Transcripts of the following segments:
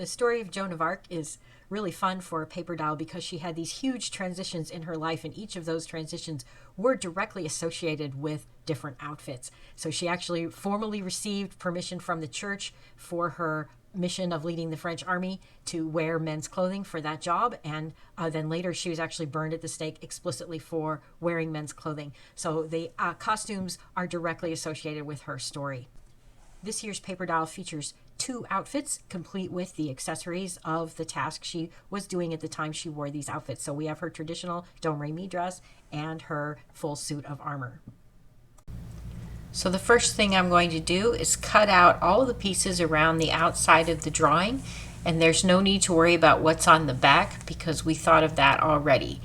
The story of Joan of Arc is really fun for a paper doll because she had these huge transitions in her life, and each of those transitions were directly associated with different outfits. So she actually formally received permission from the church for her mission of leading the French army to wear men's clothing for that job, and then later she was actually burned at the stake explicitly for wearing men's clothing. So the costumes are directly associated with her story. This year's paper doll features 2 outfits, complete with the accessories of the task she was doing at the time she wore these outfits. So we have her traditional Domrémy dress and her full suit of armor. So the first thing I'm going to do is cut out all of the pieces around the outside of the drawing, and there's no need to worry about what's on the back because we thought of that already.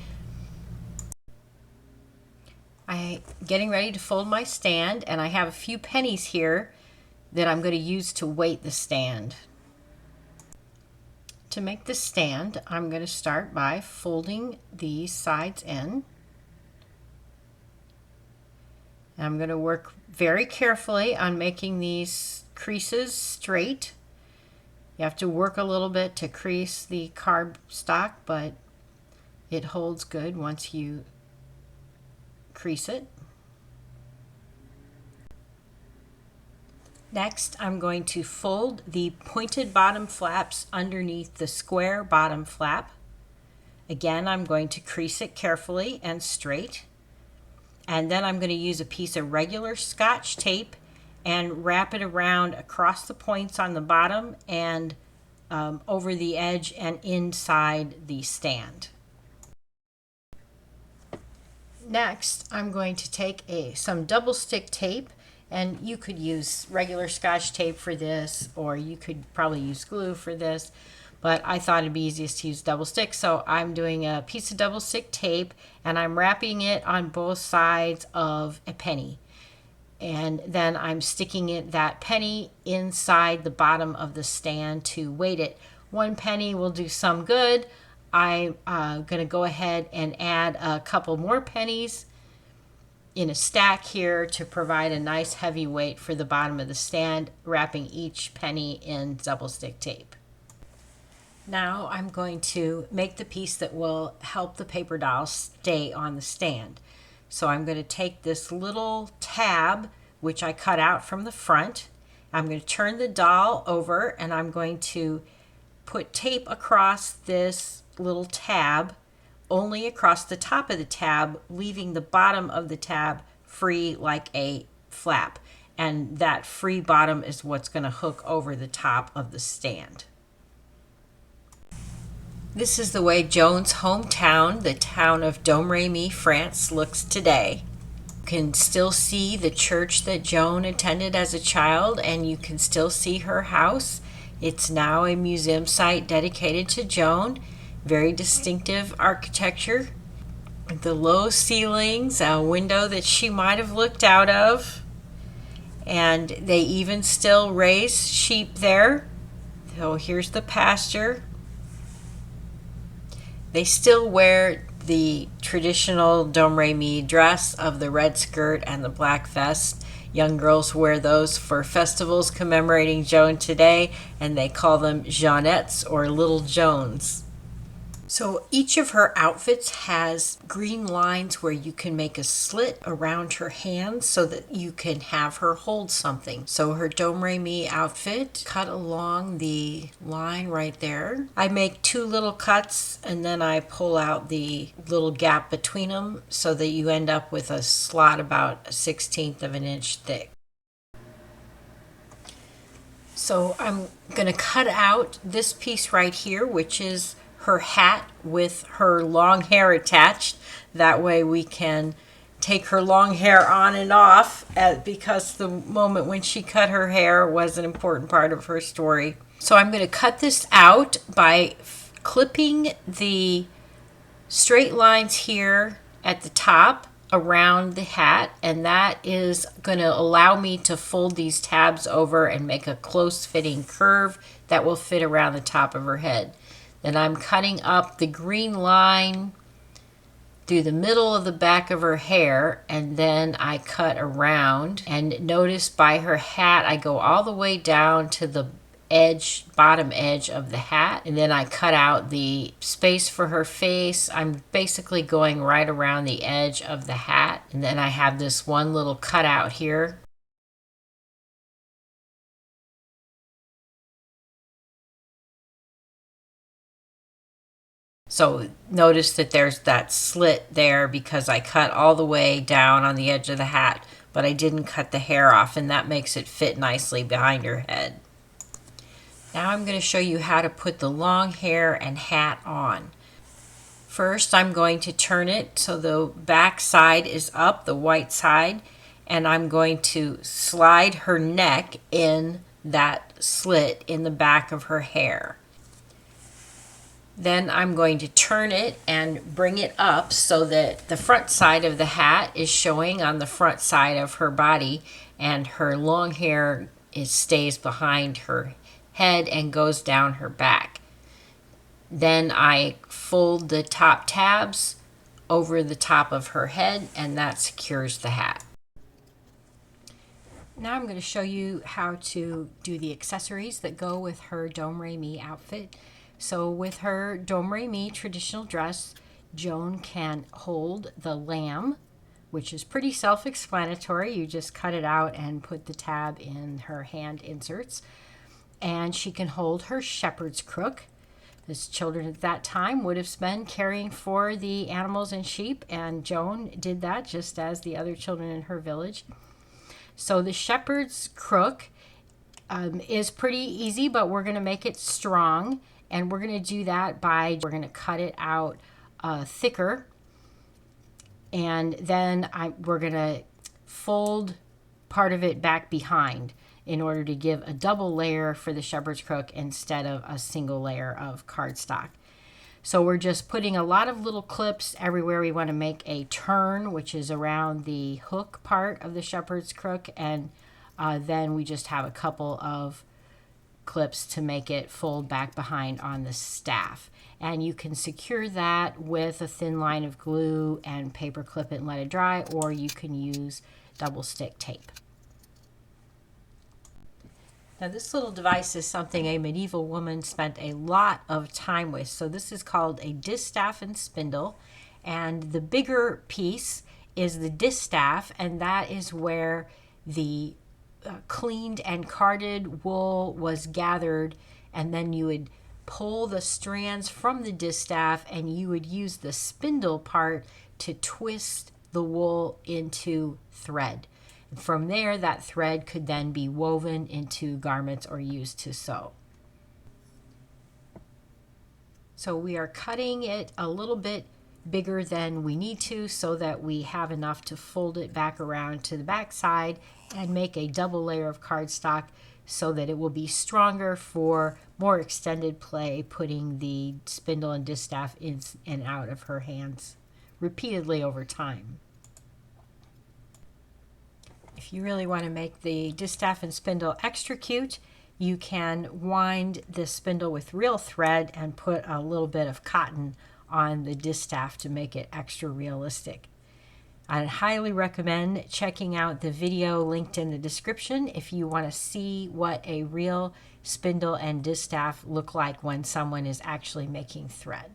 I'm getting ready to fold my stand, and I have a few pennies here that I'm going to use to weight the stand. To make the stand, I'm going to start by folding these sides in. I'm going to work very carefully on making these creases straight. You have to work a little bit to crease the cardstock, but it holds good once you crease it. Next, I'm going to fold the pointed bottom flaps underneath the square bottom flap. Again, I'm going to crease it carefully and straight. And then I'm going to use a piece of regular Scotch tape and wrap it around across the points on the bottom and over the edge and inside the stand. Next, I'm going to take some double stick tape, and you could use regular Scotch tape for this, or you could probably use glue for this, but I thought it'd be easiest to use double stick, so I'm doing a piece of double stick tape and I'm wrapping it on both sides of a penny, and then I'm sticking that penny inside the bottom of the stand to weight it. 1 penny will do some good. I'm going to go ahead and add a couple more pennies in a stack here to provide a nice heavy weight for the bottom of the stand, wrapping each penny in double stick tape. Now I'm going to make the piece that will help the paper doll stay on the stand. So I'm going to take this little tab, which I cut out from the front. I'm going to turn the doll over, and I'm going to put tape across this little tab, only across the top of the tab, leaving the bottom of the tab free like a flap. And that free bottom is what's going to hook over the top of the stand. This is the way Joan's hometown, the town of Domrémy, France, looks today. You can still see the church that Joan attended as a child, and you can still see her house. It's now a museum site dedicated to Joan. Very distinctive architecture. The low ceilings, a window that she might have looked out of. And they even still raise sheep there. So here's the pasture. They still wear the traditional Domrémy dress of the red skirt and the black vest. Young girls wear those for festivals commemorating Joan today, and they call them Jeannettes or Little Joans. So each of her outfits has green lines where you can make a slit around her hands so that you can have her hold something. So her Domrémy outfit, cut along the line right there. I make 2 little cuts, and then I pull out the little gap between them so that you end up with a slot about 1/16 of an inch thick. So I'm going to cut out this piece right here, which is her hat with her long hair attached. That way we can take her long hair on and off, because the moment when she cut her hair was an important part of her story. So I'm going to cut this out by clipping the straight lines here at the top around the hat, and that is going to allow me to fold these tabs over and make a close fitting curve that will fit around the top of her head. Then I'm cutting up the green line through the middle of the back of her hair, and then I cut around. And notice by her hat, I go all the way down to the edge, bottom edge of the hat, and then I cut out the space for her face. I'm basically going right around the edge of the hat, and then I have this one little cutout here. So notice that there's that slit there because I cut all the way down on the edge of the hat, but I didn't cut the hair off, and that makes it fit nicely behind her head. Now I'm going to show you how to put the long hair and hat on. First, I'm going to turn it so the back side is up, the white side, and I'm going to slide her neck in that slit in the back of her hair. Then I'm going to turn it and bring it up so that the front side of the hat is showing on the front side of her body, and her long hair stays behind her head and goes down her back. Then I fold the top tabs over the top of her head, and that secures the hat. Now I'm going to show you how to do the accessories that go with her Domrémy outfit. So with her Domrémy traditional dress, Joan can hold the lamb, which is pretty self-explanatory. You just cut it out and put the tab in her hand inserts. And she can hold her shepherd's crook. As children at that time would have been caring for the animals and sheep, and Joan did that just as the other children in her village. So the shepherd's crook is pretty easy, but we're going to make it strong. And we're going to do that by, we're going to cut it out thicker. And then we're going to fold part of it back behind in order to give a double layer for the shepherd's crook instead of a single layer of cardstock. So we're just putting a lot of little clips everywhere we want to make a turn, which is around the hook part of the shepherd's crook. And then we just have a couple of clips to make it fold back behind on the staff. And you can secure that with a thin line of glue and paper clip it and let it dry, or you can use double stick tape. Now this little device is something a medieval woman spent a lot of time with. So this is called a distaff and spindle, and the bigger piece is the distaff, and that is where the cleaned and carded wool was gathered, and then you would pull the strands from the distaff and you would use the spindle part to twist the wool into thread. From there, that thread could then be woven into garments or used to sew. So we are cutting it a little bit bigger than we need to so that we have enough to fold it back around to the back side and make a double layer of cardstock so that it will be stronger for more extended play, putting the spindle and distaff in and out of her hands repeatedly over time. If you really want to make the distaff and spindle extra cute, you can wind the spindle with real thread and put a little bit of cotton on the distaff to make it extra realistic. I highly recommend checking out the video linked in the description if you want to see what a real spindle and distaff look like when someone is actually making thread.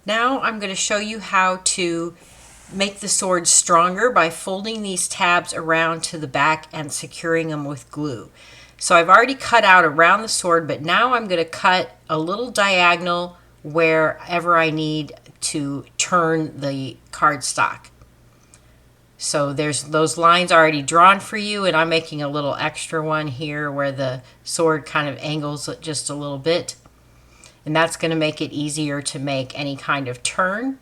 Now I'm going to show you how to make the sword stronger by folding these tabs around to the back and securing them with glue. So I've already cut out around the sword, but now I'm going to cut a little diagonal wherever I need to turn the cardstock. So there's those lines already drawn for you, and I'm making a little extra one here where the sword kind of angles it just a little bit. And that's going to make it easier to make any kind of turn.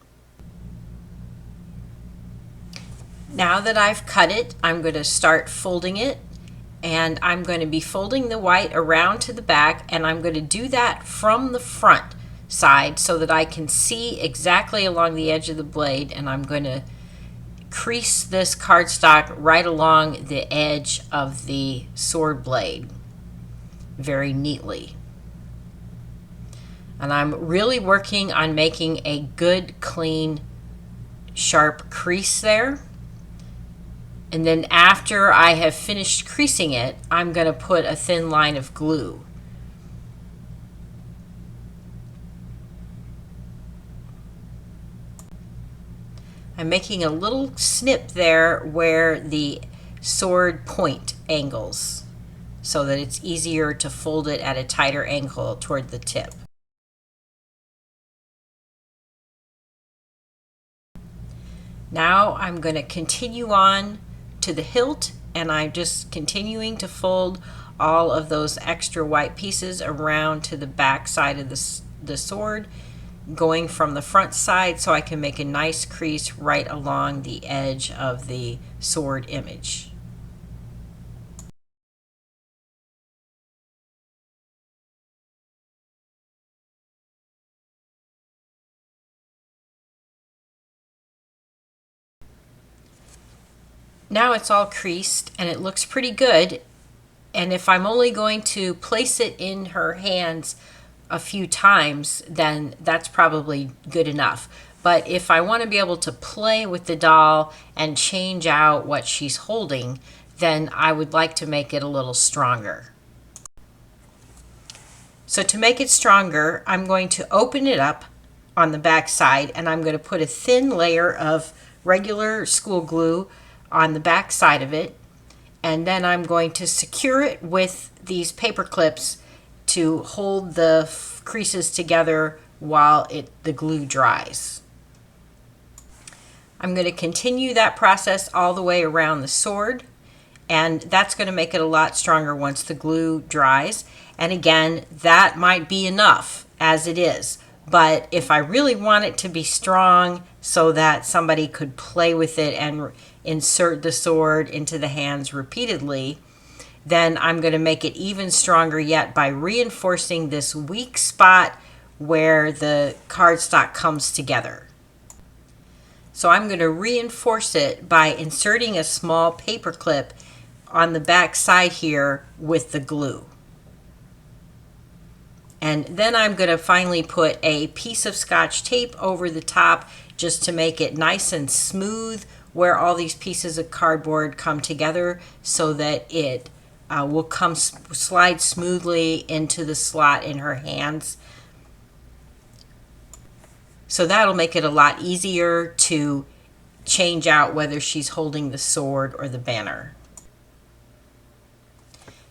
Now that I've cut it, I'm going to start folding it, and I'm going to be folding the white around to the back, and I'm going to do that from the front side so that I can see exactly along the edge of the blade, and I'm going to crease this cardstock right along the edge of the sword blade very neatly. And I'm really working on making a good, clean, sharp crease there. And then after I have finished creasing it, I'm going to put a thin line of glue. I'm making a little snip there where the sword point angles so that it's easier to fold it at a tighter angle toward the tip. Now I'm going to continue on to the hilt, and I'm just continuing to fold all of those extra white pieces around to the back side of the sword, going from the front side so I can make a nice crease right along the edge of the sword image. Now it's all creased and it looks pretty good. And if I'm only going to place it in her hands a few times, then that's probably good enough. But if I want to be able to play with the doll and change out what she's holding, then I would like to make it a little stronger. So to make it stronger, I'm going to open it up on the back side, and I'm going to put a thin layer of regular school glue on the back side of it, and then I'm going to secure it with these paper clips to hold the creases together while the glue dries. I'm going to continue that process all the way around the sword, and that's going to make it a lot stronger once the glue dries. And again, that might be enough as it is. But if I really want it to be strong so that somebody could play with it and insert the sword into the hands repeatedly, then I'm going to make it even stronger yet by reinforcing this weak spot where the cardstock comes together. So I'm going to reinforce it by inserting a small paper clip on the back side here with the glue. And then I'm going to finally put a piece of Scotch tape over the top just to make it nice and smooth where all these pieces of cardboard come together so that it will slide smoothly into the slot in her hands. So that'll make it a lot easier to change out whether she's holding the sword or the banner.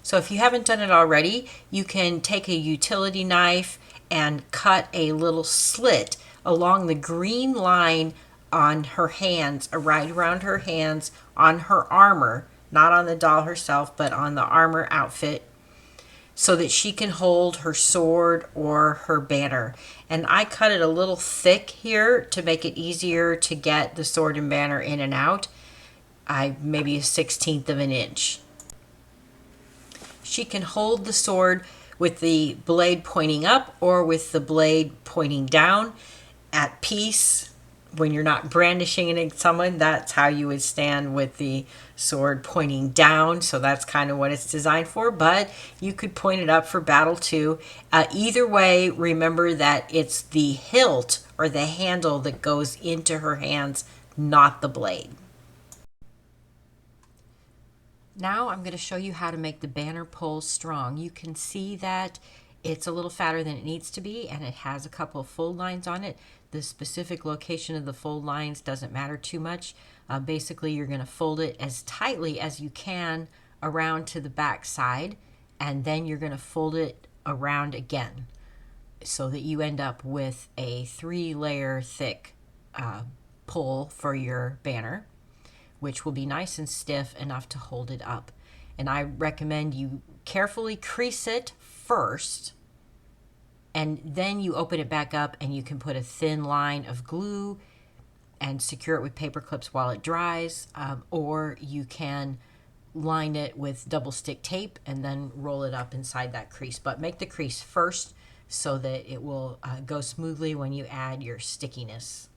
So if you haven't done it already, you can take a utility knife and cut a little slit along the green line on her hands, right around her hands, on her armor, not on the doll herself, but on the armor outfit, so that she can hold her sword or her banner. And I cut it a little thick here to make it easier to get the sword and banner in and out. Maybe 1/16 of an inch. She can hold the sword with the blade pointing up or with the blade pointing down at peace. When you're not brandishing it at someone, that's how you would stand with the sword pointing down. So that's kind of what it's designed for, but you could point it up for battle too. Either way, remember that it's the hilt or the handle that goes into her hands, not the blade. Now I'm going to show you how to make the banner pole strong. You can see that it's a little fatter than it needs to be, and it has a couple of fold lines on it. The specific location of the fold lines doesn't matter too much. Basically, you're going to fold it as tightly as you can around to the back side, and then you're going to fold it around again so that you end up with a 3-layer thick pole for your banner, which will be nice and stiff enough to hold it up. And I recommend you carefully crease it first, and then you open it back up and you can put a thin line of glue and secure it with paper clips while it dries, or you can line it with double stick tape and then roll it up inside that crease. But make the crease first so that it will go smoothly when you add your stickiness.